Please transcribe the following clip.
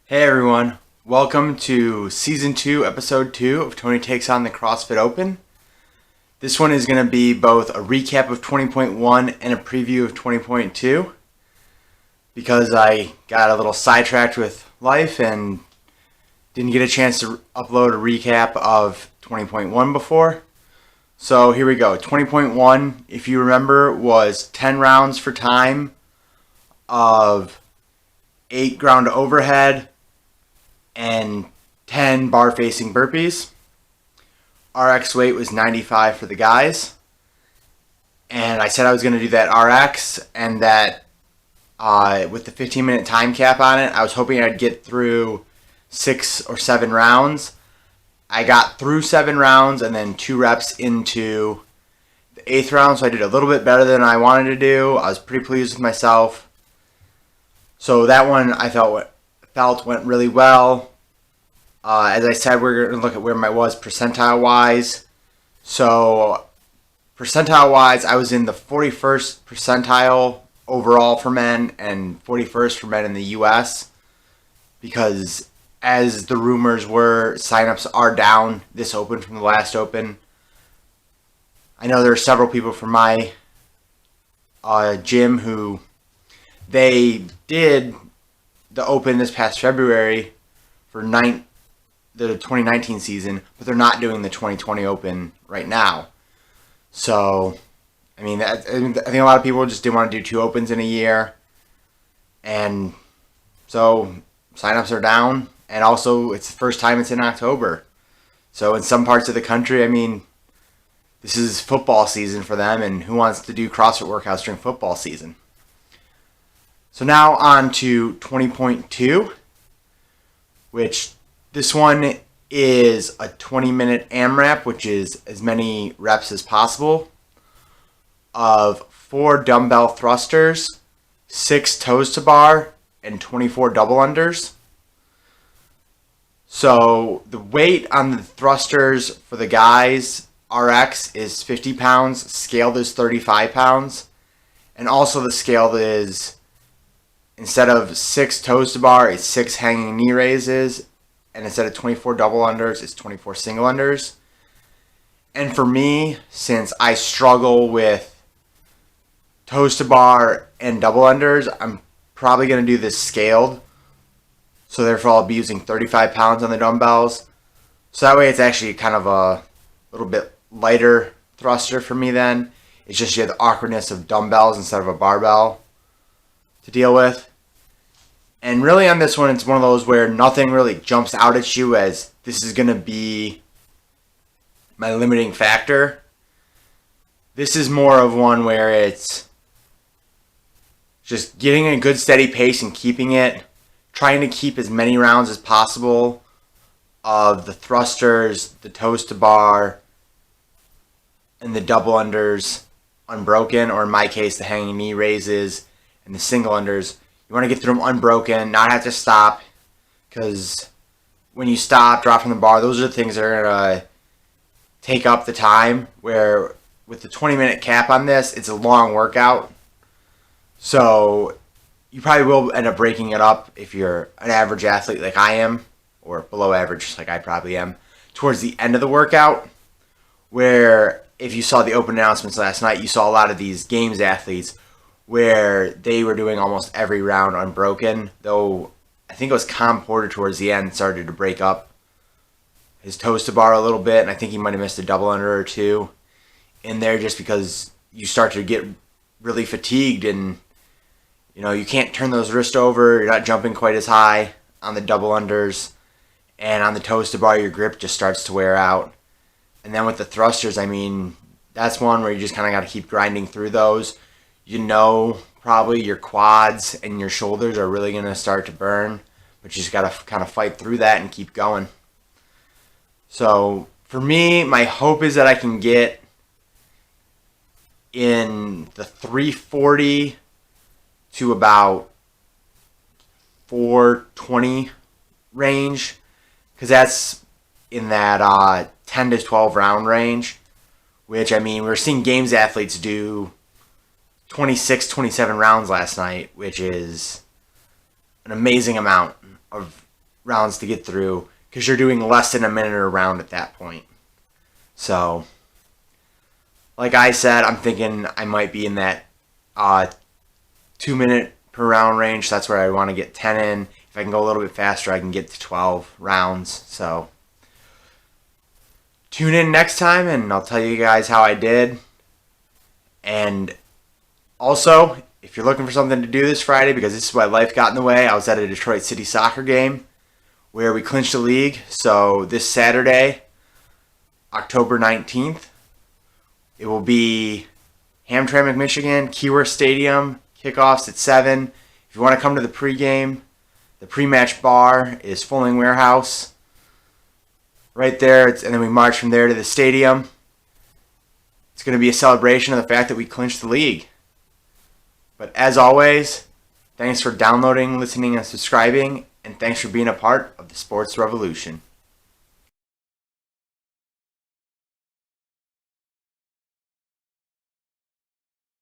Hey everyone, welcome to Season 2, Episode 2 of Tony Takes on the CrossFit Open. This one is going to be both a recap of 20.1 and a preview of 20.2 because I got a little sidetracked with life and didn't get a chance to upload a recap of 20.1 before. So here we go. 20.1, if you remember, was 10 rounds for time of 8 ground overhead and 10 bar facing burpees. RX weight was 95 for the guys. And I said I was going to do that RX and that with the 15-minute time cap on it, I was hoping I'd get through 6 or 7 rounds. I got through 7 rounds and then 2 reps into the 8th round, so I did a little bit better than I wanted to do. I was pretty pleased with myself. So that one I felt went really well. As I said, we're going to look at where I was percentile-wise. So percentile-wise, I was in the 41st percentile overall for men and 41st for men in the U.S. because as the rumors were, signups are down this open from the last open. I know there are several people from my gym who they did the open this past February for the 2019 season, but they're not doing the 2020 open right now. So, I think a lot of people just didn't want to do 2 opens in a year. And so signups are down. And also, it's the first time it's in October. So in some parts of the country, this is football season for them, and who wants to do CrossFit workouts during football season? So now on to 20.2, which this one is a 20-minute AMRAP, which is as many reps as possible, of 4 dumbbell thrusters, 6 toes to bar, and 24 double unders. So the weight on the thrusters for the guys, RX, is 50 pounds. Scaled is 35 pounds. And also the scaled is, instead of 6 toes to bar, it's 6 hanging knee raises. And instead of 24 double unders, it's 24 single unders. And for me, since I struggle with toes to bar and double unders, I'm probably going to do this scaled. So therefore, I'll be using 35 pounds on the dumbbells. So that way, it's actually kind of a little bit lighter thruster for me then. It's just you have the awkwardness of dumbbells instead of a barbell to deal with. And really on this one, it's one of those where nothing really jumps out at you as this is going to be my limiting factor. This is more of one where it's just getting a good steady pace and keeping it. Trying to keep as many rounds as possible of the thrusters, the toes to bar, and the double unders unbroken, or in my case, the hanging knee raises and the single unders. You want to get through them unbroken, not have to stop, because when you stop, drop from the bar, those are the things that are going to take up the time, where with the 20-minute cap on this, it's a long workout. So you probably will end up breaking it up if you're an average athlete like I am, or below average like I probably am, towards the end of the workout, where if you saw the open announcements last night, you saw a lot of these games athletes where they were doing almost every round unbroken, though I think it was Tom Porter towards the end started to break up his toes to bar a little bit, and I think he might have missed a double under or 2 in there just because you start to get really fatigued and you can't turn those wrists over. You're not jumping quite as high on the double unders. And on the toes to bar, your grip just starts to wear out. And then with the thrusters, that's one where you just kind of got to keep grinding through those. Probably your quads and your shoulders are really going to start to burn. But you just got to kind of fight through that and keep going. So for me, my hope is that I can get in the 340 to about 420 range, because that's in that 10 to 12 round range, which we're seeing games athletes do 26, 27 rounds last night, which is an amazing amount of rounds to get through because you're doing less than a minute a round at that point. So, like I said, I'm thinking I might be in that 2 minute per round range. That's where I want to get 10 in. If I can go a little bit faster, I can get to 12 rounds. So, tune in next time and I'll tell you guys how I did. And also, if you're looking for something to do this Friday, because this is why life got in the way, I was at a Detroit City soccer game where we clinched the league. So this Saturday, October 19th, it will be Hamtramck, Michigan, Keyworth Stadium, kickoffs at 7. If you want to come to the pregame, the pre-match bar is Fulling Warehouse. Right there, and then we march from there to the stadium. It's going to be a celebration of the fact that we clinched the league. But as always, thanks for downloading, listening, and subscribing, and thanks for being a part of the sports revolution.